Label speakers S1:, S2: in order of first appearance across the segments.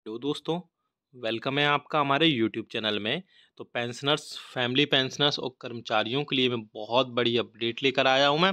S1: Hello दोस्तों, welcome है आपका हमारे यूट्यूब चैनल में। तो पेंशनर्स, फैमिली पेंशनर्स और कर्मचारियों के लिए मैं बहुत बड़ी अपडेट लेकर आया हूं। मैं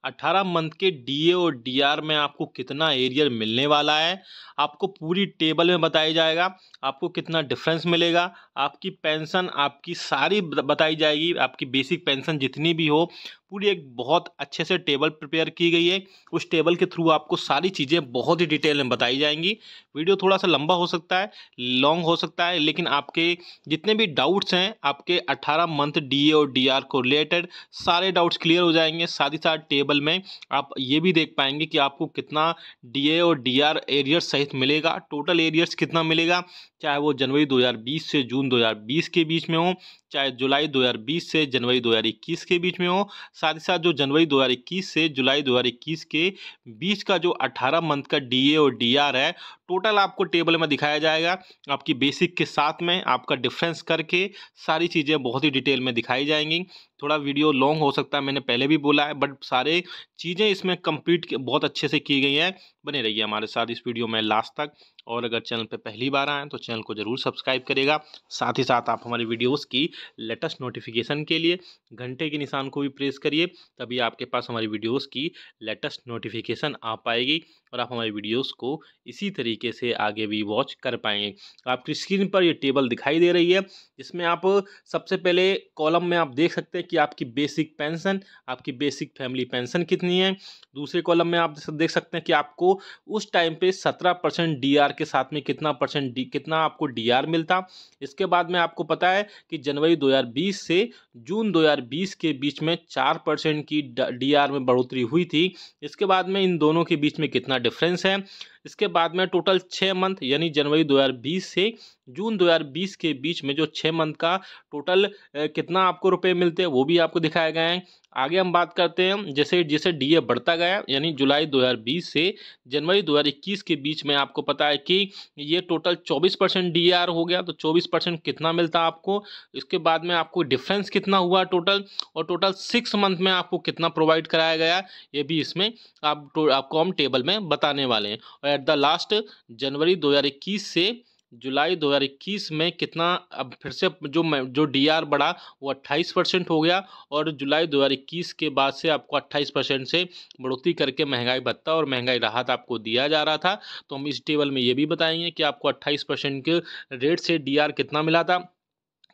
S1: 18 मंथ के डीए और डीआर में आपको कितना एरियर मिलने वाला है, आपको पूरी टेबल में बताया जाएगा। आपको कितना डिफरेंस मिलेगा, आपकी पेंशन आपकी सारी बताई जाएगी, आपकी बेसिक पेंशन जितनी भी हो पूरी एक बहुत अच्छे से टेबल प्रिपेयर की गई है। उस टेबल के थ्रू आपको सारी चीज़ें बहुत ही डिटेल में बताई जाएंगी। वीडियो थोड़ा सा लंबा हो सकता है, लॉन्ग हो सकता है, लेकिन आपके जितने भी डाउट्स हैं आपके 18 मंथ डीए और डीआर को रिलेटेड सारे डाउट्स क्लियर हो जाएंगे। साथ ही साथ टेबल में आप ये भी देख पाएंगे कि आपको कितना डीए और डीआर एरियर्स सहित मिलेगा, टोटल एरियर्स कितना मिलेगा, चाहे वो जनवरी 2020 से जून 2020 के बीच में हो, चाहे जुलाई 2020 से जनवरी 2021 के बीच में हो। साथ ही साथ जो जनवरी 2021 से जुलाई 2021 के बीच का जो 18 मंथ का डीए और डीआर है, टोटल आपको टेबल में दिखाया जाएगा। आपकी बेसिक के साथ में आपका डिफरेंस करके सारी चीज़ें बहुत ही डिटेल में दिखाई जाएंगी। थोड़ा वीडियो लॉन्ग हो सकता है, मैंने पहले भी बोला है, बट सारे चीज़ें इसमें कंप्लीट बहुत अच्छे से की गई हैं। बने रहिए हमारे साथ इस वीडियो में लास्ट तक। और अगर चैनल पे पहली बार आएँ तो चैनल को ज़रूर सब्सक्राइब करिएगा। साथ ही साथ आप हमारी वीडियोज़ की लेटेस्ट नोटिफिकेशन के लिए घंटे के निशान को भी प्रेस करिए, तभी आपके पास हमारी वीडियोज़ की लेटेस्ट नोटिफिकेशन आ पाएगी और आप हमारी वीडियोज़ को इसी तरीके से आगे भी वॉच कर पाएंगे। आपकी स्क्रीन पर ये टेबल दिखाई दे रही है, जिसमें आप सबसे पहले कॉलम में आप देख सकते हैं कि आपकी बेसिक पेंशन, आपकी बेसिक फैमिली पेंशन कितनी है। दूसरे कॉलम में आप देख सकते हैं कि आपको उस टाइम पे 17% डीआर के साथ में कितना आपको डीआर मिलता। इसके बाद में आपको पता है कि जनवरी 2020 से जून 2020 के बीच में 4% की डीआर में बढ़ोतरी हुई थी। इसके बाद में इन दोनों के बीच में कितना डिफरेंस है। इसके बाद में टोटल 6 मंथ यानी जनवरी 2020 से जून 2020 के बीच में जो 6 मंथ का टोटल कितना आपको रुपए मिलते हैं वो भी आपको दिखाए गए हैं। आगे हम बात करते हैं, जैसे जैसे डीए बढ़ता गया यानी जुलाई 2020 से जनवरी 2021 के बीच में आपको पता है कि ये टोटल 24% डीआर हो गया। तो 24% कितना मिलता आपको। इसके बाद में आपको डिफरेंस कितना हुआ टोटल, और टोटल 6 मंथ में आपको कितना प्रोवाइड कराया गया, ये भी इसमें आपको हम टेबल में बताने वाले हैं। और एट द लास्ट जनवरी 2021 से जुलाई 2021 में कितना, अब फिर से जो डीआर बढ़ा वो 28% हो गया। और जुलाई 2021 के बाद से आपको 28% से बढ़ोतरी करके महंगाई भत्ता और महंगाई राहत आपको दिया जा रहा था। तो हम इस टेबल में ये भी बताएंगे कि आपको 28% के रेट से डीआर कितना मिला था,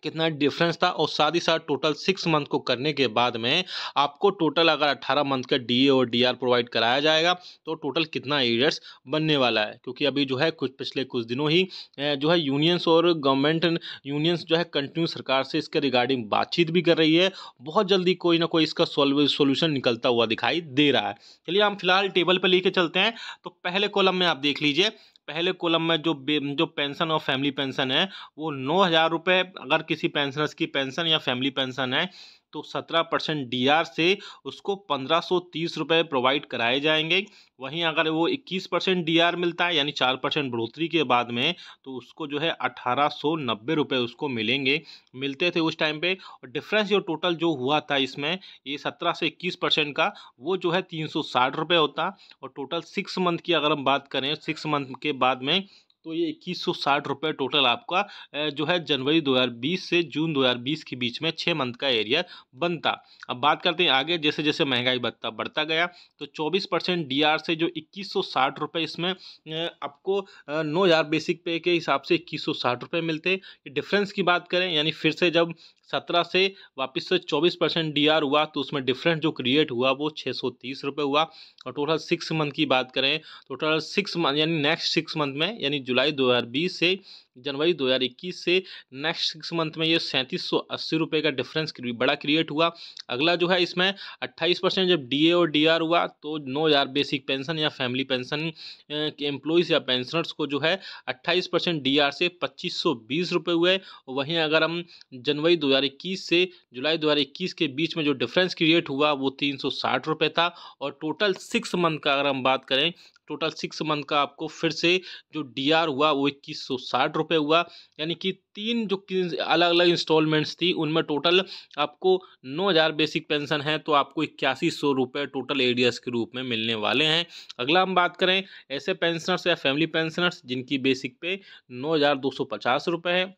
S1: कितना डिफरेंस था, और साथ ही साथ टोटल 6 मंथ को करने के बाद में आपको टोटल अगर 18 मंथ का डीए और डीआर प्रोवाइड कराया जाएगा तो टोटल कितना एरियर्स बनने वाला है। क्योंकि अभी जो है पिछले कुछ दिनों ही जो है यूनियंस और गवर्नमेंट यूनियंस जो है कंटिन्यू सरकार से इसके रिगार्डिंग बातचीत भी कर रही है। बहुत जल्दी कोई ना कोई इसका सोल्यूशन निकलता हुआ दिखाई दे रहा है। चलिए हम फिलहाल टेबल पर लेके चलते हैं। तो पहले कॉलम में आप देख लीजिए, पहले कॉलम में जो पेंशन और फैमिली पेंशन है वो 9,000 रुपये अगर किसी पेंशनर्स की पेंशन या फैमिली पेंशन है तो 17% डीआर से उसको 1,530 रुपये प्रोवाइड कराए जाएंगे। वहीं अगर वो 21% डीआर मिलता है यानी 4% बढ़ोतरी के बाद में तो उसको जो है 1,890 रुपये उसको मिलते थे उस टाइम पे। और डिफरेंस जो टोटल जो हुआ था इसमें ये 17 से 21% का, वो जो है 360 रुपये होता। और टोटल 6 मंथ की अगर हम बात करें, 6 मंथ के बाद में तो ये 2160 रुपये टोटल आपका जो है जनवरी 2020 से जून 2020 के बीच में 6 मंथ का एरिया बनता। अब बात करते हैं आगे, जैसे जैसे महंगाई भत्ता बढ़ता गया तो 24% डीआर से जो 2160 रुपये इसमें आपको 9,000 बेसिक पे के हिसाब से 2160 रुपये मिलते। डिफरेंस की बात करें यानी फिर से जब 17 से वापस से 24% डीआर हुआ तो उसमें डिफरेंस जो क्रिएट हुआ वो 630 रुपये हुआ। और टोटल 6 मंथ की बात करें तो टोटल 6 मंथ यानी नेक्स्ट 6 मंथ में यानी जुलाई 2020 से जनवरी 2021 से नेक्स्ट 6 मंथ में ये 3780 रुपये का डिफरेंस बड़ा क्रिएट हुआ। अगला जो है इसमें 28% जब डीए और डीआर हुआ तो 9,000 बेसिक पेंशन या फैमिली पेंशन के एम्प्लॉयज़ या पेंशनर्स को जो है 28% डीआर से 2,520 रुपये हुए। वहीं अगर हम जनवरी 2021 से जुलाई 2021 के बीच में जो डिफरेंस क्रिएट हुआ वो 360 रुपये था। और टोटल 6 मंथ का अगर हम बात करें टोटल 6 मंथ का आपको फिर से जो डीआर हुआ वो 2160 हुआ। यानी कि 3 जो अलग अलग इंस्टॉलमेंट्स थी उनमें टोटल आपको 9000 बेसिक पेंशन है, तो आपको 8100 टोटल एरियर्स के रूप में मिलने वाले हैं। अगला हम बात करें ऐसे पेंशनर्स या फैमिली पेंशनर्स जिनकी बेसिक पे 9250 है,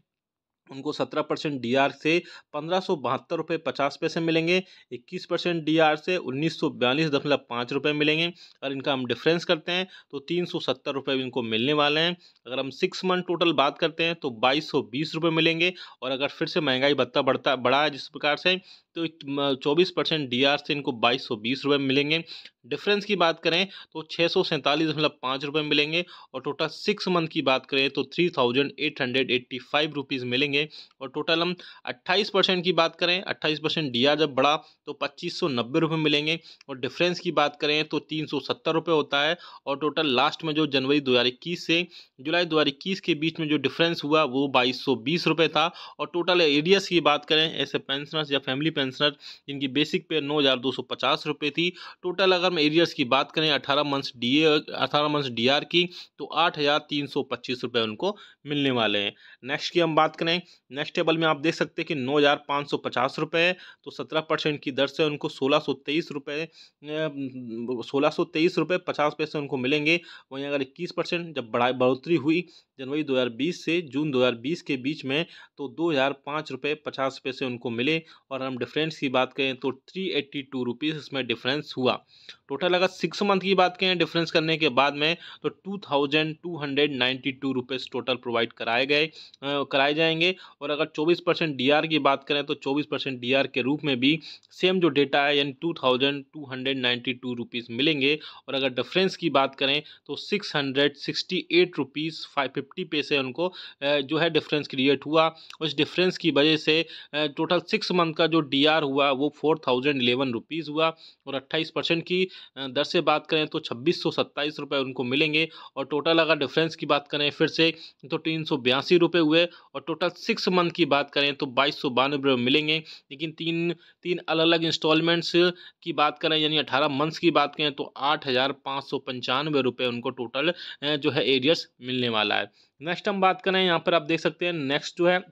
S1: उनको 17% डीआर से 1572 रुपये 50 पैसे मिलेंगे। 21% डीआर से 1942.5 रुपये मिलेंगे। अगर इनका हम डिफरेंस करते हैं तो 370 रुपये इनको मिलने वाले हैं। अगर हम 6 मंथ टोटल बात करते हैं तो 2220 रुपये मिलेंगे। और अगर फिर से महंगाई भत्ता बढ़ा है जिस प्रकार से, तो 24% डीआर से इनको 2220 रुपये मिलेंगे। डिफरेंस की बात करें तो 647.5 रुपये मिलेंगे। और टोटल 6 मंथ की बात करें तो 3885 रुपीज़ मिलेंगे। और टोटल हम 28% की बात करें, 28% डीआर जब बढ़ा तो 2590 रुपये मिलेंगे। और डिफरेंस की बात करें तो 370 रुपये होता है। और टोटल लास्ट में जो जनवरी 2021 से जुलाई 2021 के बीच में जो डिफरेंस हुआ वो 2220 रुपये था। और टोटल एरियर्स की बात करें ऐसे पेंशनर्स या फैमिली पेंशनर जिनकी बेसिक पे 9250 रुपये थी, टोटल अगर हम एरियर्स की बात करें 18 मंथ्स डीआर की, तो 8325 रुपये उनको मिलने वाले हैं। नेक्स्ट की हम बात करें, नेक्स्ट टेबल में आप देख सकते हैं कि 9550 रुपये है, तो 17% की दर से उनको 1623 रुपये 50 पैसे उनको मिलेंगे। वहीं अगर 21% जब बढ़ोतरी हुई जनवरी 2020 से जून 2020 के बीच में, तो 2005 रुपये 50 पैसे उनको मिले। और हम डिफरेंस की बात करें तो 382 रुपीज़ इसमें डिफरेंस हुआ। टोटल अगर 6 मंथ की बात करें डिफरेंस करने के बाद में, तो 2292 रुपीज़ टोटल प्रोवाइड कराए जाएंगे। और अगर 24% डीआर की बात करें तो 24% डीआर के रूप में भी सेम जो डेटा है यानी 2292 रुपीज़ मिलेंगे। और अगर डिफरेंस की बात करें तो 668 रुपीज़ 50 पैसे उनको जो है डिफरेंस क्रिएट हुआ। उस डिफरेंस की वजह से टोटल 6 मंथ का जो डीआर हुआ वो 4011 रुपीज़ हुआ। और 28% की दर से बात करें तो 2627 रुपये उनको मिलेंगे। और टोटल अगर डिफरेंस की बात करें फिर से तो 382 रुपये हुए। और टोटल 6 मंथ की बात करें तो 2292 मिलेंगे। लेकिन तीन तीन अलग अलग इंस्टॉलमेंट्स की बात करें यानी 18 मंथ्स की बात करें तो 8595 रुपये उनको टोटल जो है एरियर्स मिलने वाला है। नेक्स्ट हम बात करें, यहाँ पर आप देख सकते हैं नेक्स्ट जो है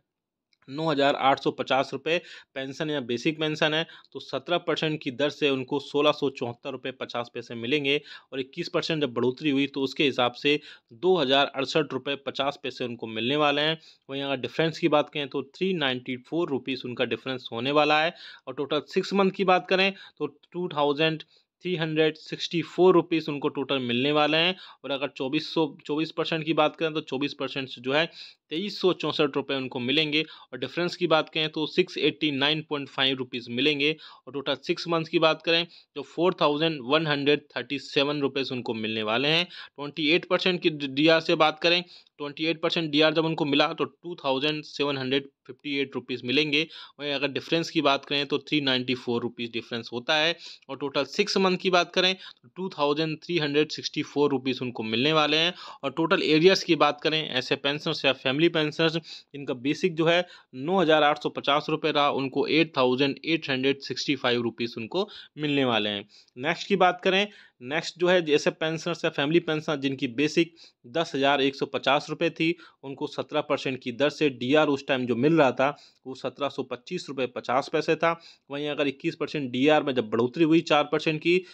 S1: 9850 रुपये पेंशन या बेसिक पेंशन है, तो 17% की दर से उनको 1674 रुपये 50 पैसे मिलेंगे। और 21% जब बढ़ोतरी हुई तो उसके हिसाब से 2068 रुपये 50 पैसे उनको मिलने वाले हैं। वहीं अगर डिफरेंस की बात करें तो 394 रुपीज़ उनका डिफरेंस होने वाला है। और टोटल 6 मंथ की बात करें तो 2364 रुपीज़ उनको टोटल मिलने वाले हैं। और अगर 24% की बात करें तो 24% जो है 2364 रुपये उनको मिलेंगे। और डिफरेंस की बात करें तो 689.5 रुपीज़ मिलेंगे। और टोटल 6 मंथ्स की बात करें तो 4137 रुपीज़ उनको मिलने वाले हैं। 28% की डीआर से बात करें, 28% डीआर जब उनको मिला तो 2758 रुपीज़ मिलेंगे। वहीं अगर डिफरेंस की बात करें तो 394 रुपीज़ डिफरेंस होता है। और टोटल 6 मंथ की बात करें तो 2364 रुपीज़ उनको मिलने वाले हैं। और टोटल एरियर्स की बात करें ऐसे पेंशनर्स या फैमिली पेंशनर्स जिनका बेसिक जो है 9850 रुपये रहा, उनको 8865 रुपीज़ उनको मिलने वाले हैं। नेक्स्ट की बात करें, नेक्स्ट जो है जैसे पेंशनर्स या फैमिली पेंशनर जिनकी बेसिक 10,150 रुपये थी, उनको 17% की दर से डीआर उस टाइम जो मिल रहा था वो 1725 रुपये 50 पैसे था। वहीं अगर 21% डीआर में जब बढ़ोतरी हुई 4% की,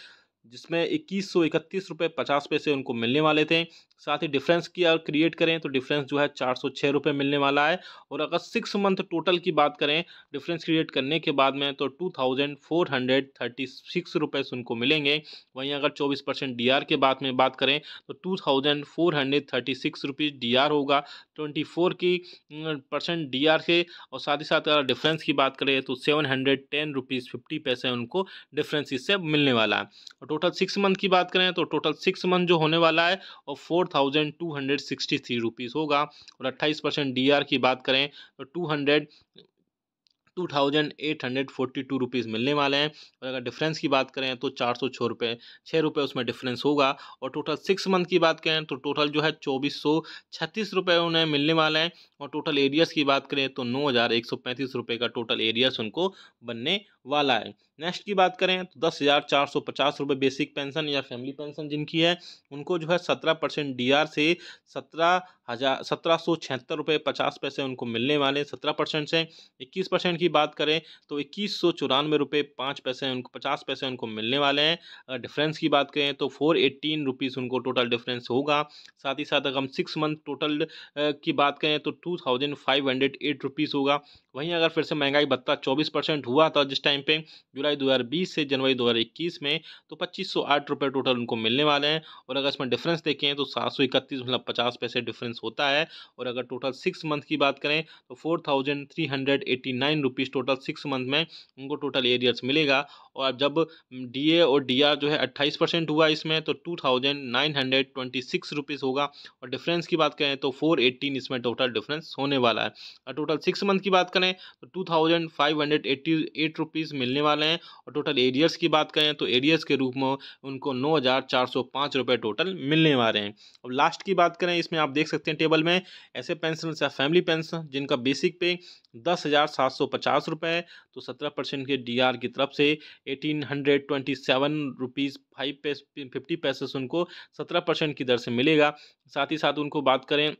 S1: जिसमें 2131 रुपये 50 पैसे उनको मिलने वाले थे। साथ ही डिफरेंस की अगर क्रिएट करें तो डिफरेंस जो है 406 रुपये मिलने वाला है। और अगर 6 मंथ टोटल की बात करें डिफरेंस क्रिएट करने के बाद में तो 2436 रुपये उनको मिलेंगे। वहीं अगर 24% डीआर के बाद में बात करें तो 2436 रुपीज़ डीआर होगा 24 की % डीआर से। और साथ ही साथ अगर डिफरेंस की बात करें तो 710 रुपीज़ 50 पैसे उनको डिफरेंस इससे मिलने वाला है। और टोटल 6 मंथ की बात करें तो टोटल 6 मंथ जो होने वाला है और 4263 रुपीज़ होगा। और 28% डीआर की बात करें तो 2842 रुपीज़ मिलने वाले हैं। और अगर डिफरेंस की बात करें तो 406 रुपये उसमें डिफरेंस होगा। और टोटल 6 मंथ की बात करें तो टोटल जो है 2436 रुपये उन्हें मिलने वाले हैं। और टोटल एरियर्स की बात करें तो 9135 रुपये का टोटल एरियर्स उनको बनने वाला है। नेक्स्ट की बात करें तो 10,450 रुपये बेसिक पेंशन या फैमिली पेंशन जिनकी है उनको जो है 17% डीआर से 17,76 रुपये 50 पैसे उनको मिलने वाले हैं 17% से। 21% की बात करें तो 21,94 रुपये 5 पैसे उनको 50 पैसे उनको मिलने वाले हैं। अगर डिफरेंस की बात करें तो 418 रुपीज़ उनको टोटल डिफरेंस होगा। साथ ही साथ अगर हम 6 मंथ टोटल की बात करें तो 2,508 रुपीज़ होगा। वहीं अगर फिर से महंगाई भत्ता 24% हुआ था जिस टाइम पे जुलाई 2020 से जनवरी 2021 में, तो 2508 रुपये टोटल उनको मिलने वाले हैं। और अगर इसमें डिफरेंस देखें तो 731.50 डिफरेंस होता है। और अगर टोटल 6 मंथ की बात करें तो 4,389 रुपीज़ टोटल 6 मंथ में उनको टोटल एरियर्स मिलेगा। और जब डीए और डीआर जो है 28% हुआ इसमें तो 2,926 रुपीज़ होगा। और डिफरेंस की बात करें तो 418 इसमें टोटल डिफरेंस होने वाला है। और टोटल 6 मंथ की बात करें तो 2,588 रुपीज़ मिलने वाले हैं। और टोटल एरियर्स की बात करें तो एरियर्स के रूप में उनको 9,405 रुपये टोटल मिलने वाले हैं। अब लास्ट की बात करें इसमें आप देख सकते हैं टेबल में ऐसे पेंशन या फैमिली पेंशन जिनका बेसिक पे 10,750 रुपये है, तो 17% के डीआर की तरफ से 1,827 रुपीज़ 50 पैसे उनको 17% की दर से मिलेगा। साथ ही साथ उनको बात करें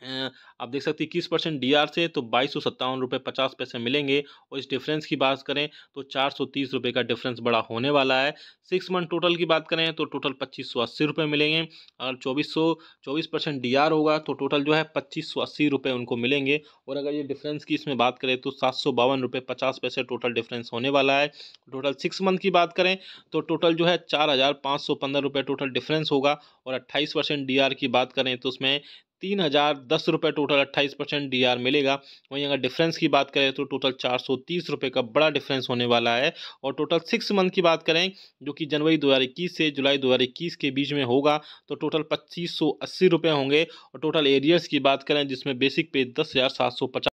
S1: आप देख सकते हैं 21% डीआर से तो 2257 रुपये 50 पैसे मिलेंगे। और इस डिफरेंस की बात करें तो 430 रुपये का डिफरेंस बड़ा होने वाला है। 6 मंथ टोटल की बात करें तो टोटल 2580 रुपये मिलेंगे। अगर 24% डीआर होगा तो टोटल जो है 2580 रुपये उनको मिलेंगे। और अगर ये डिफरेंस की इसमें बात करें तो 752 रुपये 50 पैसे टोटल डिफरेंस होने वाला है। टोटल 6 मंथ की बात करें तो टोटल जो है 4,515 रुपये टोटल डिफरेंस होगा। और 28% डीआर की बात करें तो उसमें 3,010 रुपये टोटल 28% डीआर मिलेगा। वहीं अगर डिफरेंस की बात करें तो टोटल 430 रुपये का बड़ा डिफरेंस होने वाला है। और टोटल 6 मंथ की बात करें जो कि जनवरी 2021 से जुलाई 2021 के बीच में होगा तो टोटल 2,580 रुपये होंगे। और टोटल एरियर्स की बात करें जिसमें बेसिक पे 10,750।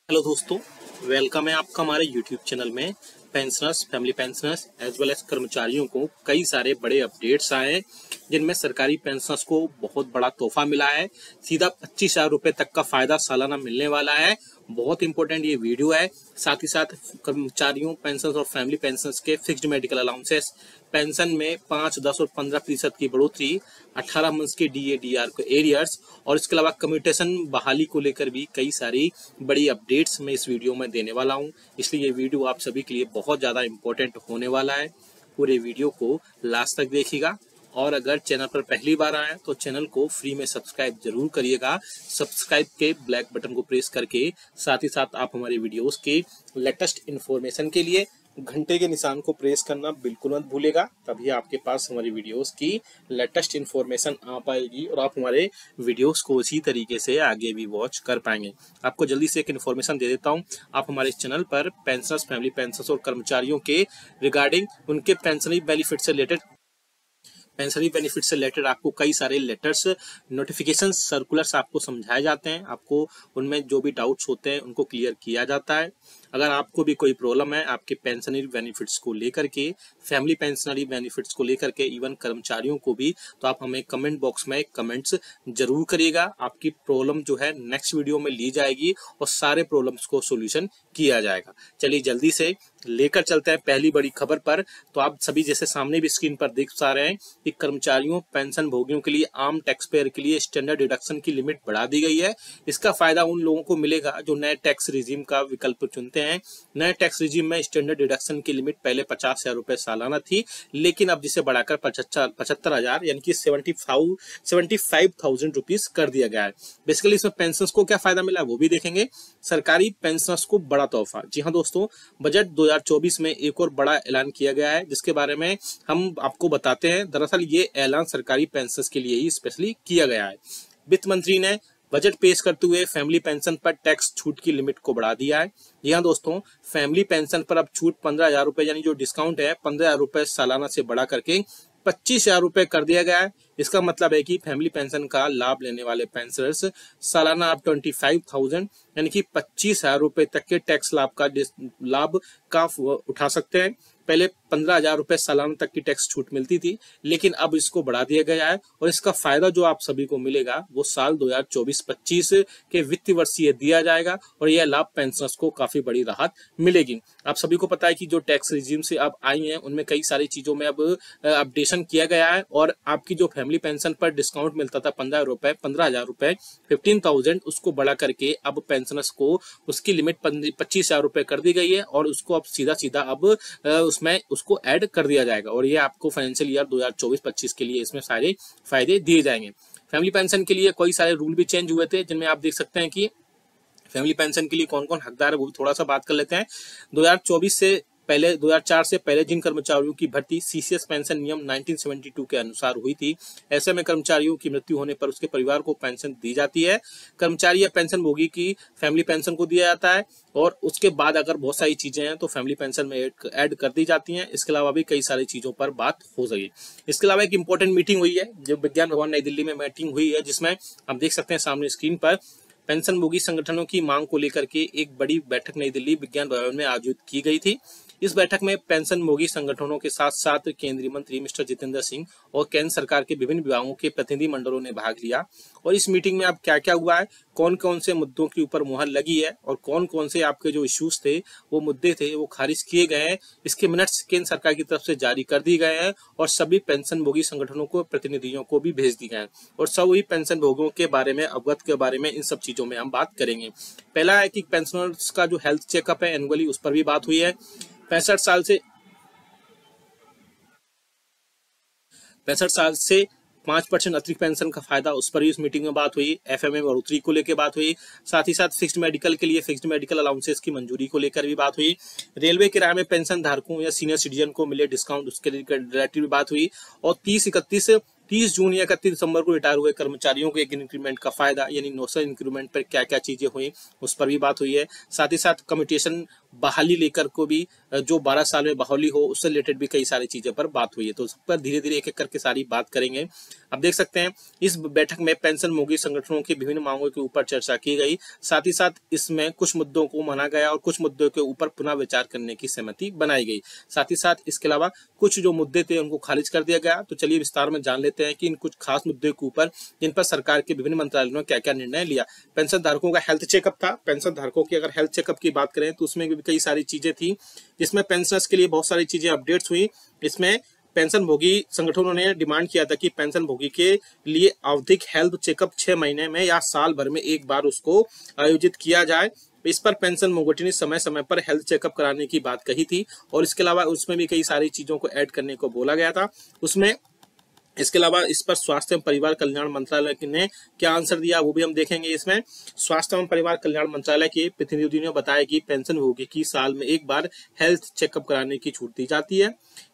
S1: हेलो दोस्तों, वेलकम है आपका हमारे यूट्यूब चैनल में। Pensioners, family pensioners as well as कर्मचारियों को कई सारे बड़े अपडेट्स आए हैं जिनमें सरकारी पेंशनर्स को बहुत बड़ा तोहफा मिला है। सीधा 25,000 रुपये तक का फायदा सालाना मिलने वाला है। बहुत इंपॉर्टेंट ये वीडियो है। साथ ही साथ कर्मचारियों, पेंशन और फैमिली पेंशनर्स के फिक्स्ड मेडिकल अलाउंसेस, पेंशन में 5, 10 और 15% की बढ़ोतरी, 18 मंथ्स के डीए डीआर को एरियर्स और इसके अलावा कम्यूटेशन बहाली को लेकर भी कई सारी बड़ी अपडेट्स मैं इस वीडियो में देने वाला हूं। इसलिए ये वीडियो आप सभी के लिए बहुत ज़्यादा इंपॉर्टेंट होने वाला है। पूरे वीडियो को लास्ट तक देखिएगा। और अगर चैनल पर पहली बार आए तो चैनल को फ्री में सब्सक्राइब जरूर करिएगा। सब्सक्राइब के ब्लैक बटन को प्रेस करके साथ ही साथ आप हमारे वीडियोस के लेटेस्ट इन्फॉर्मेशन के लिए घंटे के निशान को प्रेस करना बिल्कुल मत भूलेगा। तभी आपके पास हमारी वीडियोस की लेटेस्ट इन्फॉर्मेशन आ पाएगी और आप हमारे वीडियोस को इसी तरीके से आगे भी वॉच कर पाएंगे। आपको जल्दी से एक इन्फॉर्मेशन दे देता हूं। आप हमारे इस चैनल पर पेंशनर्स, फैमिली पेंशनर्स और कर्मचारियों के रिगार्डिंग उनके पेंशनरी बेनिफिट से रिलेटेड आपको कई सारे लेटर्स, नोटिफिकेशन, सर्कुलर्स आपको समझाए जाते हैं। आपको उनमें जो भी डाउट्स होते हैं उनको क्लियर किया जाता है। अगर आपको भी कोई प्रॉब्लम है आपके पेंशनरी बेनिफिट्स को लेकर के, फैमिली पेंशनरी बेनिफिट्स को लेकर के, इवन कर्मचारियों को भी, तो आप हमें कमेंट बॉक्स में कमेंट्स जरूर करिएगा। आपकी प्रॉब्लम जो है नेक्स्ट वीडियो में ली जाएगी और सारे प्रॉब्लम्स को सोल्यूशन किया जाएगा। चलिए जल्दी से लेकर चलते हैं पहली बड़ी खबर पर। तो आप सभी जैसे सामने भी स्क्रीन पर देख पा रहे हैं कि कर्मचारियों, पेंशन भोगियों के लिए, आम टैक्स पेयर के लिए स्टैंडर्ड डिडक्शन की लिमिट बढ़ा दी गई है। इसका फायदा उन लोगों को मिलेगा जो नए टैक्स रिजीम का विकल्प चुनते हैं। नए टैक्स रिजीम में स्टैंडर्ड डिडक्शन की लिमिट पहले 50,000 रुपए सालाना थी, लेकिन अब जिसे बढ़ाकर 75,000 यानी कि 75,000 रुपीज कर दिया गया है। बेसिकली इसमें पेंशनर्स को क्या फायदा मिला वो भी देखेंगे। सरकारी पेंशनर्स को बड़ा तोहफा। जी हाँ दोस्तों, बजट 2024 में एक और बड़ा ऐलान किया गया है जिसके बारे में हम आपको बताते हैं। दरअसल ये ऐलान सरकारी पेंशनर्स के लिए ही स्पेशली किया गया है। वित्त मंत्री ने बजट पेश करते हुए फैमिली पेंशन पर टैक्स छूट की लिमिट को बढ़ा दिया है। यहाँ दोस्तों, फैमिली पेंशन पर अब छूट 15,000 रुपए यानी जो डिस्काउंट है 15,000 रुपए सालाना से बढ़ा करके 25,000 रुपए कर दिया गया है। इसका मतलब है कि फैमिली पेंशन का लाभ लेने वाले पेंशनर्स सालाना आप 25,000 यानी कि 25,000 रुपए तक के टैक्स लाभ का उठा सकते हैं। पहले
S2: 15,000 रुपए सालाना तक की टैक्स छूट मिलती थी, लेकिन अब इसको बढ़ा दिया गया है और इसका फायदा जो आप सभी को मिलेगा वो साल 2024-25 के वित्तीय वर्ष ये दिया जाएगा और यह लाभ पेंशनर्स को काफी बड़ी राहत मिलेगी। आप सभी को पता है कि जो टैक्स रिजीम से अब आई हैं उनमें कई सारी चीजों में अब अपडेशन किया गया है और आपकी जो फैमिली पेंशन पर डिस्काउंट मिलता था 15,000 रुपए 15,000, उसको बढ़ा करके अब पेंशनर्स को उसकी लिमिट 25,000 रुपए कर दी गई है और उसको अब सीधा सीधा अब उसमें उसको ऐड कर दिया जाएगा और ये आपको फाइनेंशियल ईयर 2024-25 के लिए इसमें सारे फायदे दिए जाएंगे। फैमिली पेंशन के लिए कई सारे रूल भी चेंज हुए थे, जिनमें आप देख सकते हैं कि फैमिली पेंशन के लिए कौन कौन हकदार है वो भी थोड़ा सा बात कर लेते हैं। 2004 से पहले जिन कर्मचारियों की भर्ती सीसीएस पेंशन नियम 1972 के अनुसार हुई थी, ऐसे में कर्मचारियों की मृत्यु होने पर उसके परिवार को पेंशन दी जाती है। कर्मचारी या पेंशन भोगी की फैमिली पेंशन को दिया जाता है और उसके बाद अगर बहुत सारी चीजें हैं तो फैमिली पेंशन में ऐड कर दी जाती हैं। इसके अलावा भी कई सारी चीजों पर बात हो सकी। इसके अलावा एक इंपॉर्टेंट मीटिंग हुई है जो विज्ञान भवन नई दिल्ली में मीटिंग हुई है, जिसमें आप देख सकते हैं सामने स्क्रीन पर पेंशन भोगी संगठनों की मांग को लेकर के एक बड़ी बैठक नई दिल्ली विज्ञान भवन में आयोजित की गई थी। इस बैठक में पेंशन भोगी संगठनों के साथ साथ केंद्रीय मंत्री मिस्टर जितेंद्र सिंह और केंद्र सरकार के विभिन्न विभागों के प्रतिनिधि मंडलों ने भाग लिया और इस मीटिंग में अब क्या क्या हुआ है, कौन कौन से मुद्दों के ऊपर मुहर लगी है और कौन कौन से आपके जो इश्यूज थे वो मुद्दे थे वो खारिज किए गए हैं, इसके मिनट्स केंद्र सरकार की तरफ से जारी कर दिए गए हैं और सभी पेंशन भोगी संगठनों को प्रतिनिधियों को भी भेज दिए गए हैं और सभी पेंशन भोगियों के बारे में अवगत के बारे में इन सब चीजों में हम बात करेंगे। पहला है कि पेंशनर्स का जो हेल्थ चेकअप है एनुअली, उस पर भी बात हुई है। 65 साल से 5% अतिरिक्त पेंशन का फायदा, उस पर भी इस मीटिंग में बात हुई। एफएमए बढ़ोतरी को लेकर बात हुई, साथ ही साथ फिक्स्ड मेडिकल के लिए फिक्स्ड मेडिकल अलाउंसेस की मंजूरी को लेकर भी बात हुई। रेलवे किराए में पेंशन धारकों या सीनियर सिटीजन को मिले डिस्काउंट, उसके रिलेटेड भी बात हुई और 30 जून या 31 दिसंबर को रिटायर हुए कर्मचारियों को एक इंक्रीमेंट का फायदा यानी नौसेल इंक्रीमेंट पर क्या क्या चीजें हुई उस पर भी बात हुई है। साथ ही साथ कम्यूटेशन बहाली लेकर को भी जो 12 साल में बहाली हो उससे रिलेटेड भी कई सारी चीजें पर बात हुई है, तो उस पर धीरे धीरे एक एक करके सारी बात करेंगे। अब देख सकते हैं इस बैठक में पेंशन भोगी संगठनों की विभिन्न मांगों के ऊपर चर्चा की गई, साथ ही साथ इसमें कुछ मुद्दों को माना गया और कुछ मुद्दों के ऊपर पुनः विचार करने की सहमति बनाई गई। साथ ही साथ इसके अलावा कुछ जो मुद्दे थे उनको खारिज कर दिया गया। तो चलिए विस्तार में जान लेते हैं कि इन कुछ खास मुद्दों के ऊपर जिन पर सरकार के विभिन्न मंत्रालयों ने क्या क्या निर्णय लिया। पेंशन धारकों का हेल्थ चेकअप था। पेंशन धारकों की अगर हेल्थ चेकअप की बात करें तो उसमें भी कई सारी चीजें थी, जिसमें पेंशनर्स के लिए बहुत सारी चीजें अपडेट्स हुई। इसमें पेंशन भोगी संगठनों ने डिमांड किया था कि पेंशन भोगी के लिए आवधिक हेल्थ चेकअप 6 महीने में या साल भर में एक बार उसको आयोजित किया जाए। इस पर पेंशन भोगी ने समय समय पर हेल्थ चेकअप कराने की बात कही थी और इसके अलावा उसमें भी कई सारी चीजों को ऐड करने को बोला गया था। उसमें इसके अलावा इस पर स्वास्थ्य एवं परिवार कल्याण मंत्रालय ने क्या आंसर दिया वो भी हम देखेंगे। इसमें स्वास्थ्य एवं परिवार कल्याण मंत्रालय के प्रतिनिधि ने बताया कि पेंशन भोगी की साल में एक बार हेल्थ चेकअप कराने की छूट दी जाती है।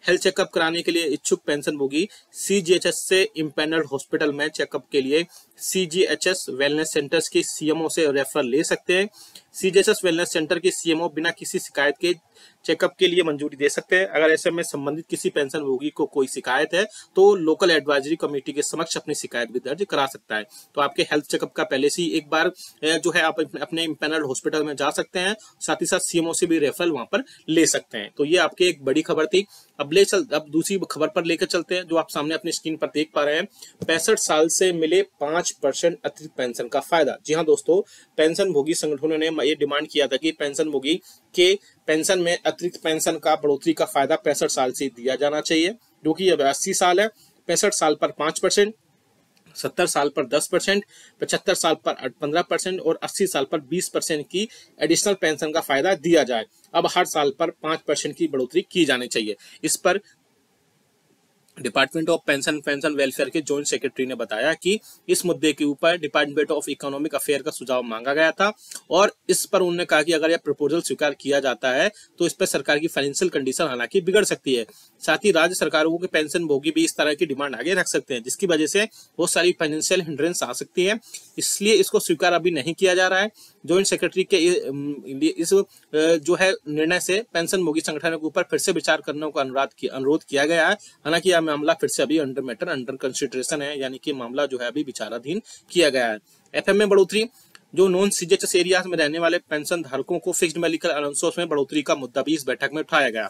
S2: हेल्थ चेकअप कराने के लिए इच्छुक पेंशन भोगी सीजीएचएस से इम्पैनल्ड हॉस्पिटल में चेकअप के लिए सीजीएचएस वेलनेस सेंटर्स के सीएमओ से रेफर ले सकते हैं। सीजीएचएस वेलनेस सेंटर के सीएमओ बिना किसी शिकायत के चेकअप के लिए मंजूरी दे सकते हैं। अगर ऐसे में संबंधित किसी पेंशन भोगी को कोई शिकायत है तो लोकल एडवाइजरी कमेटी के समक्ष अपनी शिकायत भी दर्ज करा सकता है। तो आपके हेल्थ चेकअप का पहले से ही एक बार जो है आप अपने इम्पैनल्ड हॉस्पिटल में जा सकते हैं, साथ ही साथ सीएमओ से भी रेफरल वहां पर ले सकते हैं। तो ये आपके एक बड़ी खबर थी। अब दूसरी खबर पर लेकर चलते हैं जो आप सामने अपनी स्क्रीन पर देख पा रहे हैं। 65 साल से मिले 5% अतिरिक्त पेंशन का फायदा। जी हाँ दोस्तों, पेंशन भोगी संगठनों ने ये डिमांड किया था कि पेंशन भोगी के पेंशन में अतिरिक्त पेंशन का बढ़ोतरी का फायदा 65 साल से दिया जाना चाहिए, जो कि अब 80 साल है। 65 साल पर 5%, 70 साल पर 10%, 75 साल पर 15% और 80 साल पर 20% की एडिशनल पेंशन का फायदा दिया जाए। अब हर साल पर 5% की बढ़ोतरी की जानी चाहिए। इस पर डिपार्टमेंट ऑफ पेंशन वेलफेयर के जॉइंट सेक्रेटरी ने बताया कि इस मुद्दे के ऊपर डिपार्टमेंट ऑफ इकोनॉमिक अफेयर का सुझाव मांगा गया था और इस पर उन्होंने कहा कि अगर यह प्रपोजल स्वीकार किया जाता है तो इस पर सरकार की फाइनेंशियल कंडीशन हालांकि बिगड़ सकती है। साथ ही राज्य सरकारों के पेंशन भोगी भी इस तरह की डिमांड आगे रख सकते हैं, जिसकी वजह से बहुत सारी फाइनेंशियल हिंड्रेंस आ सकती है। इसलिए इसको स्वीकार अभी नहीं किया जा रहा है। जॉइंट सेक्रेटरी के इस जो है निर्णय से पेंशन भोगी संगठनों के ऊपर फिर से विचार करने का अनुरोध किया गया है। हालांकि यह मामला फिर से अभी अंडर कंसिडरेशन है, यानी कि मामला जो है अभी विचाराधीन किया गया है। एफएम में बढ़ोतरी। जो नॉन सीजीएचएस एरियाज में रहने वाले पेंशन धारकों को फिक्स्ड मेडिकल अलाउंसेस में बढ़ोतरी का मुद्दा भी इस बैठक में उठाया गया।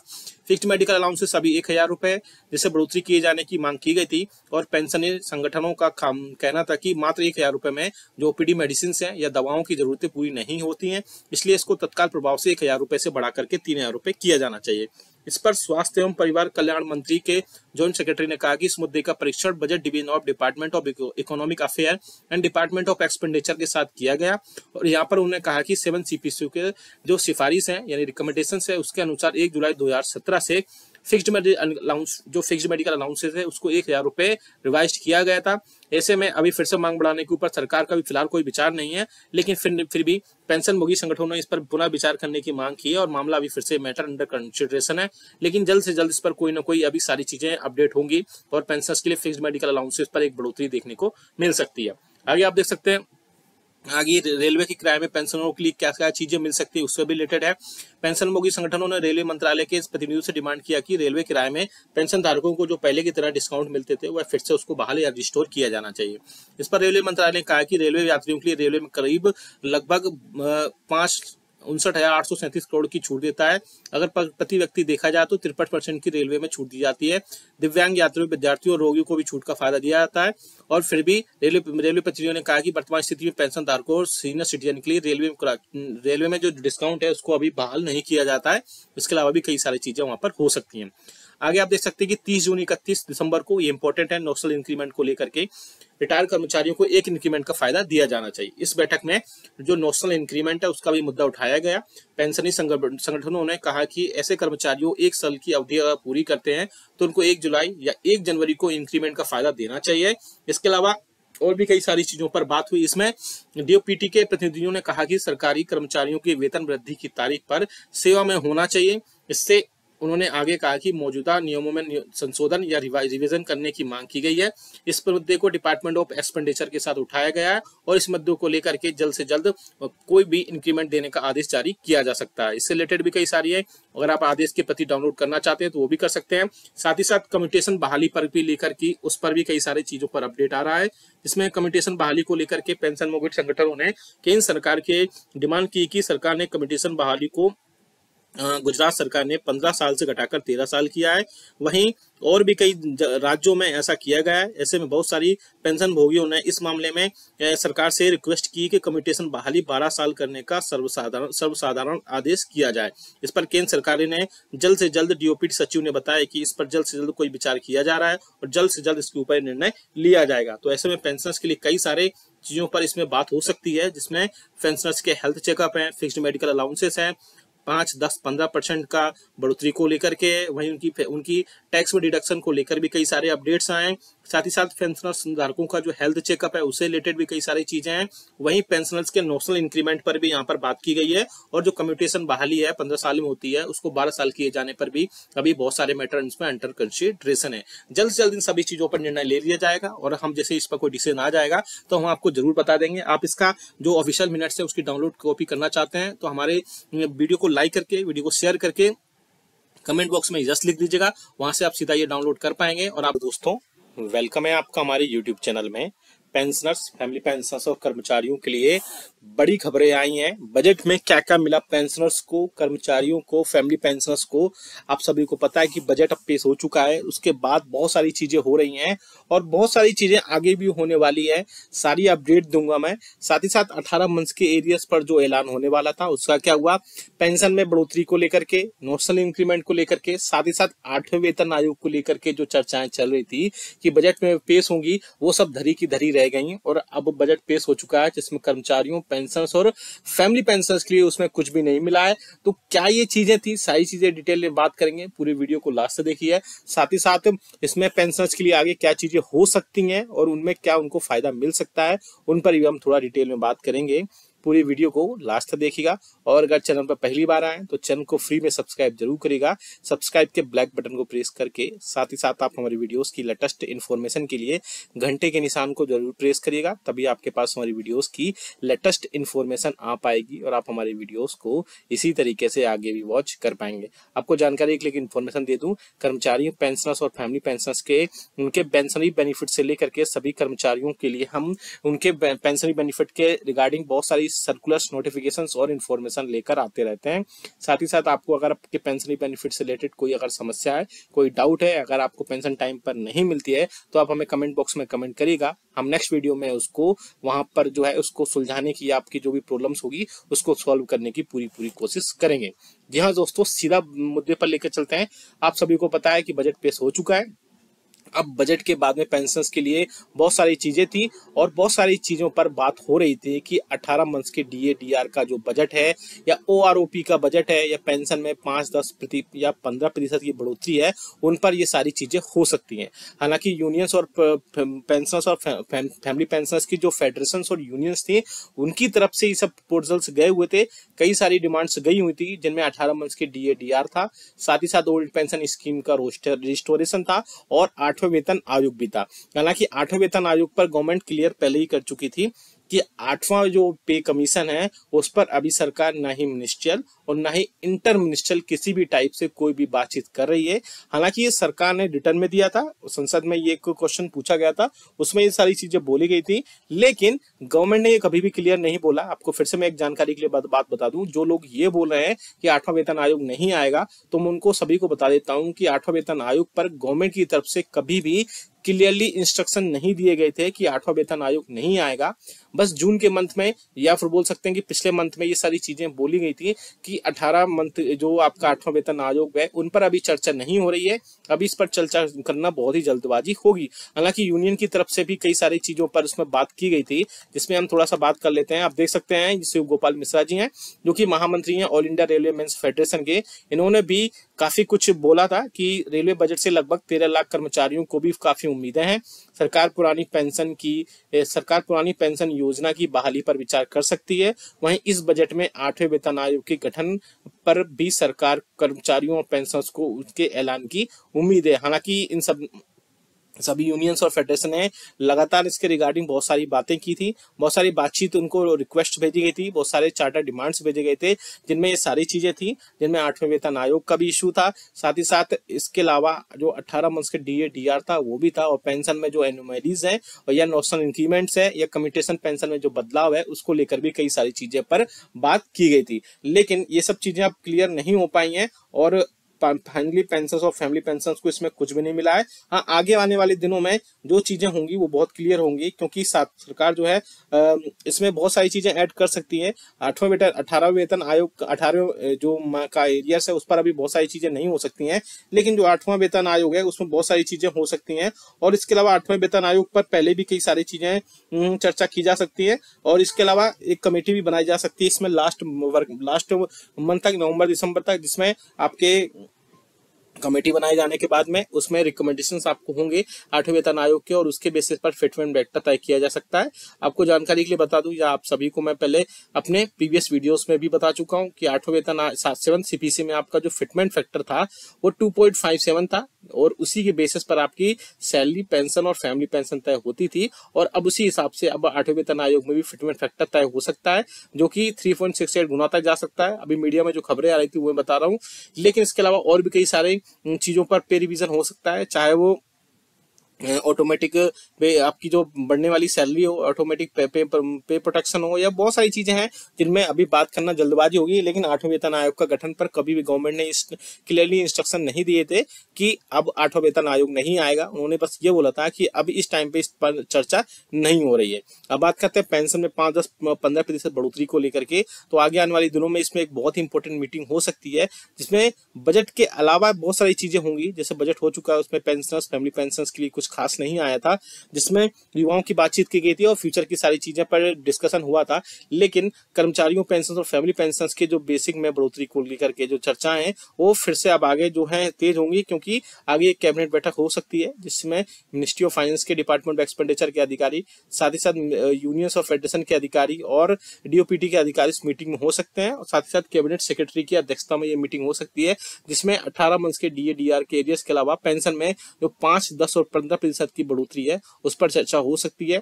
S2: फिक्स्ड मेडिकल अलाउंसेस अभी 1000 रुपए जिससे बढ़ोतरी किए जाने की मांग की गई थी और पेंशनर संगठनों का कहना था कि मात्र 1000 रुपए में जो ओपीडी मेडिसिन है या दवाओं की जरूरतें पूरी नहीं होती हैं, इसलिए इसको तत्काल प्रभाव से 1000 रुपए से बढ़ा करके 3000 रुपए किया जाना चाहिए। इस पर स्वास्थ्य एवं परिवार कल्याण मंत्री के जॉइंट सेक्रेटरी ने कहा कि इस मुद्दे का परीक्षण budget division of department of economic affair and department of expenditure के साथ किया गया और यहाँ पर उन्होंने कहा कि 7 सीपीसी के जो सिफारिश है यानी रिकमेंडेशन है उसके अनुसार 1 जुलाई 2017 से फिक्स्ड मेडिकल अलाउंसेस है उसको 1000 रुपए रिवाइज किया गया था। ऐसे में अभी फिर से मांग बढ़ाने के ऊपर सरकार का भी फिलहाल कोई विचार नहीं है, लेकिन फिर भी पेंशनभोगी संगठनों ने इस पर पुनः विचार करने की मांग की है और मामला अभी फिर से मैटर अंडर कंसिडरेशन है। लेकिन जल्द से जल्द इस पर कोई ना कोई अभी सारी चीजें अपडेट होंगी और पेंशनर्स के लिए फिक्स्ड मेडिकल अलाउंसेस पर एक बढ़ोतरी देखने को मिल सकती है। आगे आप देख सकते हैं आगे रेलवे के किराए में पेंशनरों के लिए क्या क्या चीजें मिल सकती है उससे भी रिलेटेड है। पेंशनभोगी संगठनों ने रेलवे मंत्रालय के प्रतिनिधियों से डिमांड किया कि रेलवे किराए में पेंशन धारकों को जो पहले की तरह डिस्काउंट मिलते थे वह फिर से उसको बहाल या रिस्टोर किया जाना चाहिए। इस पर रेलवे मंत्रालय ने कहा कि रेलवे यात्रियों के लिए रेलवे में करीब लगभग 59,837 करोड़ की छूट देता है। अगर प्रति व्यक्ति देखा जाए तो 53% की रेलवे में छूट दी जाती है। दिव्यांग यात्रियों, विद्यार्थियों और रोगियों को भी छूट का फायदा दिया जाता है और फिर भी रेलवे प्रतिनिधियों ने कहा कि वर्तमान स्थिति में पेंशन धारकों और सीनियर सिटीजन के लिए रेलवे में जो डिस्काउंट है उसको अभी बहाल नहीं किया जाता है। इसके अलावा भी कई सारी चीजें वहां पर हो सकती हैं। आगे आप देख सकते हैं कि 30 जून 31 दिसंबर को ये इंपॉर्टेंट है, नोशनल इंक्रीमेंट को लेकर के रिटायर कर्मचारियों को एक इंक्रीमेंट का फायदा दिया जाना चाहिए। इस बैठक में जो नोशनल इंक्रीमेंट है उसका भी मुद्दा उठाया गया। पेंशनी संगठनों ने कहा कि ऐसे कर्मचारियों 1 साल की अवधि अगर पूरी करते हैं तो उनको 1 जुलाई या 1 जनवरी को इंक्रीमेंट का फायदा देना चाहिए। इसके अलावा और भी कई सारी चीजों पर बात हुई। इसमें डीओपीटी के प्रतिनिधियों ने कहा कि सरकारी कर्मचारियों की वेतन वृद्धि की तारीख पर सेवा में होना चाहिए। इससे उन्होंने आगे कहा कि मौजूदा नियमों में संशोधन या रिवीजन करने की मांग की गई है। इस मुद्दे को डिपार्टमेंट ऑफ एक्सपेंडिचर के साथ उठाया गया है और इस मुद्दे को लेकर के जल्द से जल्द कोई भी इंक्रीमेंट देने का आदेश जारी किया जा सकता है। इससे रिलेटेड भी कई सारी है, अगर आप आदेश की प्रति डाउनलोड करना चाहते हैं तो वो भी कर सकते हैं। साथ ही साथ कम्यूटेशन बहाली पर भी लेकर की उस पर भी कई सारी चीजों पर अपडेट आ रहा है। इसमें कम्यूटेशन बहाली को लेकर के पेंशनभोगी संगठनों ने केंद्र सरकार के डिमांड की कि सरकार ने कम्यूटेशन बहाली को गुजरात सरकार ने 15 साल से घटाकर 13 साल किया है। वहीं और भी कई राज्यों में ऐसा किया गया है। ऐसे में बहुत सारी पेंशन भोगियों ने इस मामले में सरकार से रिक्वेस्ट की कि कम्यूटेशन बहाली 12 साल करने का सर्वसाधारण आदेश किया जाए। इस पर केंद्र सरकार ने जल्द से जल्द डीओपीटी सचिव ने बताया कि इस पर जल्द से जल्द कोई विचार किया जा रहा है और जल्द से जल्द इसके ऊपर निर्णय लिया जाएगा। तो ऐसे में पेंशनर्स के लिए कई सारे चीजों पर इसमें बात हो सकती है, जिसमें पेंशनर्स के हेल्थ चेकअप है, फिक्स्ड मेडिकल अलाउंसेस है, 5, 10, 15% का बढ़ोतरी को लेकर के, वहीं उनकी टैक्स में डिडक्शन को लेकर भी कई सारे अपडेट्स आए। साथ ही साथ पेंशनर्स धारकों का जो हेल्थ चेकअप है उससे रिलेटेड भी कई सारी चीजें हैं। वहीं पेंशनर्स के नोशनल इंक्रीमेंट पर भी यहाँ पर बात की गई है और जो कम्यूटेशन बहाली है 15 साल में होती है उसको 12 साल किए जाने पर भी अभी बहुत सारे मैटर इसमें अंडर कंसिडरेशन है। जल्द से जल्द इन सभी चीजों पर निर्णय ले लिया जाएगा और हम जैसे इस पर कोई डिसीजन आ जाएगा तो हम आपको जरूर बता देंगे। आप इसका जो ऑफिशियल मिनट्स है उसकी डाउनलोड कॉपी करना चाहते हैं तो हमारे वीडियो को लाइक करके, वीडियो को शेयर करके कमेंट बॉक्स में यस लिख दीजिएगा, वहां से आप सीधा ये डाउनलोड कर पाएंगे। और आप दोस्तों, वेलकम है आपका हमारे यूट्यूब चैनल में। पेंशनर्स, फैमिली पेंशनर्स और कर्मचारियों के लिए बड़ी खबरें आई हैं। बजट में क्या क्या मिला पेंशनर्स को, कर्मचारियों को, फैमिली पेंशनर्स को, आप सभी को पता है कि बजट अब पेश हो चुका है। उसके बाद बहुत सारी चीजें हो रही हैं और बहुत सारी चीजें आगे भी होने वाली है। सारी अपडेट दूंगा मैं। साथ ही साथ 18 मंथ्स के एरियर्स पर जो ऐलान होने वाला था उसका क्या हुआ, पेंशन में बढ़ोतरी को लेकर के, नोशनल इंक्रीमेंट को लेकर के, साथ ही साथ 8वें वेतन आयोग को लेकर के जो चर्चाएं चल रही थी कि बजट में पेश होंगी, वो सब धरी की धरी रह गई और अब बजट पेश हो चुका है जिसमें कर्मचारियों, पेंशनर्स और फैमिली पेंशनर्स के लिए उसमें कुछ भी नहीं मिला है। तो क्या ये चीजें थी, सारी चीजें डिटेल में बात करेंगे। पूरी वीडियो को लास्ट तक देखिए। साथ ही साथ इसमें पेंशनर्स के लिए आगे क्या चीजें हो सकती हैं और उनमें क्या उनको फायदा मिल सकता है, उन पर भी हम थोड़ा डिटेल में बात करेंगे। पूरी वीडियो को लास्ट तक देखिएगा और अगर चैनल पर पहली बार आए तो चैनल को फ्री में सब्सक्राइब जरूर करिएगा। सब्सक्राइब के ब्लैक बटन को प्रेस करके साथ ही साथ आप हमारी वीडियोस की लेटेस्ट इन्फॉर्मेशन के लिए घंटे के निशान को जरूर प्रेस करिएगा, तभी आपके पास हमारी वीडियोस की लेटेस्ट इन्फॉर्मेशन आ पाएगी और आप हमारी वीडियोस को इसी तरीके से आगे भी वॉच कर पाएंगे। आपको जानकारी एक लेकिन इन्फॉर्मेशन दे दूं, कर्मचारियों, पेंशनर्स और फैमिली पेंशनर्स के उनके पेंशनरी बेनिफिट से लेकर के सभी कर्मचारियों के लिए हम उनके पेंशनरी बेनिफिट के रिगार्डिंग बहुत सारी वाइज सर्कुलर्स, नोटिफिकेशंस और इन्फॉर्मेशन लेकर आते रहते हैं। साथ ही साथ आपको अगर आपके पेंशन बेनिफिट से रिलेटेड कोई अगर समस्या है, कोई डाउट है, अगर आपको पेंशन टाइम पर नहीं मिलती है तो आप हमें कमेंट बॉक्स में कमेंट करिएगा। हम नेक्स्ट वीडियो में उसको वहां पर जो है उसको सुलझाने की, आपकी जो भी प्रॉब्लम्स होगी उसको सॉल्व करने की पूरी कोशिश करेंगे। जी हाँ दोस्तों, सीधा मुद्दे पर लेकर चलते हैं। आप सभी को पता है कि बजट पेश हो चुका है। अब बजट के बाद में पेंशन्स के लिए बहुत सारी चीजें थी और बहुत सारी चीजों पर बात हो रही थी कि 18 मंथ्स के डीए डीआर का जो बजट है या ओआरओपी का बजट है या पेंशन में 5-10 या 15% की बढ़ोतरी है, उन पर ये सारी चीजें हो सकती हैं। हालांकि यूनियंस और पेंशनर्स और फैमिली पेंशनर्स की जो फेडरेशन और यूनियंस थी, उनकी तरफ से ये सब प्रपोजल्स गए हुए थे, कई सारी डिमांड्स गई हुई थी, जिनमें 18 मंथ्स के डीए डीआर था, साथ ही साथ ओल्ड पेंशन स्कीम का रिस्टोरेशन था और 8वें वेतन आयोग भी था। हालांकि 8वें वेतन आयोग पर गवर्नमेंट क्लियर पहले ही कर चुकी थी कि 8वां जो पे कमीशन है उस पर अभी सरकार ना ही मिनिस्ट्रियल और ना ही इंटर मिनिस्ट्रियल किसी भी टाइप से कोई भी बातचीत कर रही है। हालांकि ये सरकार ने रिटर्न में दिया था, संसद में ये क्वेश्चन पूछा गया था, उसमें ये सारी चीजें बोली गई थी, लेकिन गवर्नमेंट ने ये कभी भी क्लियर नहीं बोला। आपको फिर से मैं एक जानकारी के लिए बात बता दूं, जो लोग ये बोल रहे हैं कि 8वां वेतन आयोग नहीं आएगा, तो मैं उनको सभी को बता देता हूं कि 8वां वेतन आयोग पर गवर्नमेंट की तरफ से कभी भी क्लियरली इंस्ट्रक्शन नहीं दिए गए थे कि 8वां वेतन आयोग नहीं आएगा। बस जून के मंथ में या फिर बोल सकते हैं कि पिछले मंथ में ये सारी चीजें बोली गई थी कि 18 मंथ जो आपका 8वां वेतन आयोग है उन पर अभी चर्चा नहीं हो रही है, अभी इस पर चर्चा करना बहुत ही जल्दबाजी होगी। हालांकि यूनियन की तरफ से भी कई सारी चीजों पर उसमें बात की गई थी, जिसमें हम थोड़ा सा बात कर लेते हैं। आप देख सकते हैं शिव गोपाल मिश्रा जी हैं, जो कि महामंत्री हैं All India Railway Men's Federation के। इन्होंने भी काफी कुछ बोला था कि रेलवे बजट से लगभग 13 लाख कर्मचारियों को भी काफी उम्मीदें हैं। सरकार पुरानी पेंशन योजना की बहाली पर विचार कर सकती है। वहीं इस बजट में 8वें वेतन आयोग के गठन पर भी सरकार कर्मचारियों और पेंशनर्स को उसके ऐलान की उम्मीद है। हालांकि इन सभी यूनियंस और फेडरेशन ने लगातार इसके रिगार्डिंग बहुत सारी बातें की थी, बहुत सारी बातचीत, उनको रिक्वेस्ट भेजी गई थी, बहुत सारे चार्टर डिमांड्स भेजे गए थे, जिनमें ये सारी चीजें थी, जिनमें 8वें वेतन आयोग का भी इशू था। साथ ही साथ इसके अलावा जो 18 मंथ्स के डीए डीआर था वो भी था, और पेंशन में जो एनुमरीज है और या नॉशनल इंक्रीमेंट्स है या कम्यूटेशन पेंशन में जो बदलाव है उसको लेकर भी कई सारी चीजें पर बात की गई थी। लेकिन ये सब चीजें अब क्लियर नहीं हो पाई हैं और फाइनली पेंशनर्स और फैमिली पेंशनर्स को इसमें कुछ भी नहीं मिला है। हाँ, आगे आने वाले दिनों में जो चीजें होंगी वो बहुत क्लियर होंगी, क्योंकि सरकार जो है इसमें बहुत सारी चीजें ऐड कर सकती है। 18वें वेतन आयोग 18 जो का एरियर्स है उस पर अभी बहुत सारी चीजें नहीं हो सकती हैं, लेकिन जो 8वां वेतन आयोग है उसमें बहुत सारी चीजें हो सकती हैं। और इसके अलावा 8वें वेतन आयोग पर पहले भी कई सारी चीजें चर्चा की जा सकती है, और इसके अलावा एक कमेटी भी बनाई जा सकती है इसमें लास्ट मंथ तक, नवंबर दिसंबर तक, जिसमें आपके कमेटी बनाए जाने के बाद में उसमें रिकमेंडेशंस आपको होंगे 8वें वेतन आयोग के, और उसके बेसिस पर फिटमेंट वेक्टर तय किया जा सकता है। आपको जानकारी के लिए बता दूं, या आप सभी को मैं पहले अपने प्रीवियस वीडियोस में भी बता चुका हूं कि 8वें वेतन 7 सीपीसी में आपका जो फिटमेंट फैक्टर था वो 2.57 था, और उसी के बेसिस पर आपकी सैलरी, पेंशन और फैमिली पेंशन तय होती थी। और अब उसी हिसाब से अब 8वें वेतन आयोग में भी फिटमेंट फैक्टर तय हो सकता है, जो कि 3.68 गुना तक जा सकता है। अभी मीडिया में जो खबरें आ रही थी वो मैं बता रहा हूँ, लेकिन इसके अलावा और भी कई सारे चीजों पर पे रिवीजन हो सकता है, चाहे वो ऑटोमेटिक पे आपकी जो बढ़ने वाली सैलरी हो, ऑटोमेटिक पे प्रोटेक्शन हो, या बहुत सारी चीजें हैं जिनमें अभी बात करना जल्दबाजी होगी। लेकिन 8वें वेतन आयोग का गठन पर कभी भी गवर्नमेंट ने क्लियरली इंस्ट्रक्शन नहीं दिए थे कि अब 8वां वेतन आयोग नहीं आएगा। उन्होंने बस ये बोला था कि अब इस टाइम पे इस पर चर्चा नहीं हो रही है। अब बात करते हैं पेंशन में 5-10-15% बढ़ोतरी को लेकर के, तो आगे आने वाले दिनों में इसमें एक बहुत ही इंपॉर्टेंट मीटिंग हो सकती है, जिसमें बजट के अलावा बहुत सारी चीजें होंगी। जैसे बजट हो चुका है, उसमें पेंशनर्स, फैमिली पेंशनर्स के लिए कुछ खास नहीं आया था, जिसमें युवाओं की बातचीत की गई थी और फ्यूचर की सारी चीजें पर डिस्कशन हुआ था। लेकिन कर्मचारियों पेंशन और फैमिली पेंशन के जो बेसिक में बढ़ोतरी को लेकर के जो चर्चाएं हैं वो फिर से अब आगे जो है तेज होंगी, क्योंकि आगे एक कैबिनेट बैठक हो सकती है जिसमें मिनिस्ट्री ऑफ फाइनेंस के डिपार्टमेंट ऑफ एक्सपेंडिचर के अधिकारी, साथ ही साथ यूनियंस ऑफ फेडरेशन के अधिकारी और डीओपीटी के अधिकारी इस मीटिंग में हो सकते हैं, और साथ ही साथ कैबिनेट सेक्रेटरी की अध्यक्षता में ये मीटिंग हो सकती है, जिसमें 18 मंथ्स के डीए डीआर के एरियर्स के अलावा पेंशन में जो 5, 10 और 15% की बढ़ोतरी है उस पर चर्चा हो सकती है।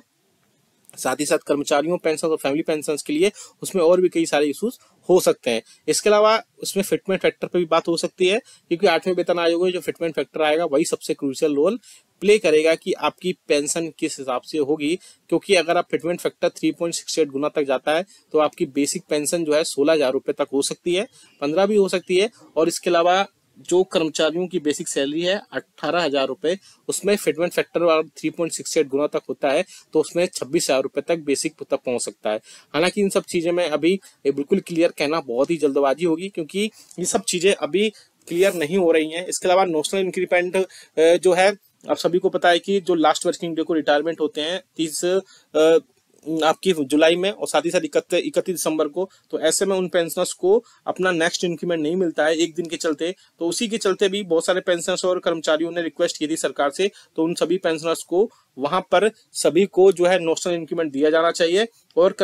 S2: साथ ही साथ कर्मचारियों पेंशन और फैमिली पेंशन के लिए उसमें और भी कई सारे इश्यूज हो सकते हैं। इसके अलावा उसमें फिटमेंट फैक्टर पर भी बात हो सकती है, क्योंकि 8वें वेतन आयोग में जो फिटमेंट फैक्टर आएगा वही सबसे क्रूशियल रोल प्ले करेगा कि आपकी पेंशन किस हिसाब से होगी, क्योंकि अगर आप फिटमेंट फैक्टर 3.68 गुना तक जाता है तो आपकी बेसिक पेंशन जो है 16,000 रुपये तक हो सकती है, 15 भी हो सकती है। और इसके अलावा जो कर्मचारियों की बेसिक सैलरी है 18,000 रुपये, उसमें फिटमेंट फैक्टर 3.68 गुना तक होता है तो उसमें 26,000 रुपये तक बेसिक तक पहुंच सकता है। हालांकि इन सब चीजें में अभी बिल्कुल क्लियर कहना बहुत ही जल्दबाजी होगी, क्योंकि ये सब चीजें अभी क्लियर नहीं हो रही हैं। इसके अलावा नोशनल इंक्रीमेंट जो है, आप सभी को पता है कि जो लास्ट वर्किंग डे को रिटायरमेंट होते हैं 30 आपकी जुलाई में और साथ ही साथ 31 दिसंबर को, तो ऐसे में उन पेंशनर्स को अपना नेक्स्ट इंक्रीमेंट नहीं मिलता है एक दिन के चलते। तो उसी के चलते भी बहुत सारे पेंशनर्स और कर्मचारियों ने रिक्वेस्ट की थी सरकार से, तो उन सभी पेंशनर्स को वहां पर सभी को जो है नेशनल इंक्रीमेंट दिया जाना चाहिए और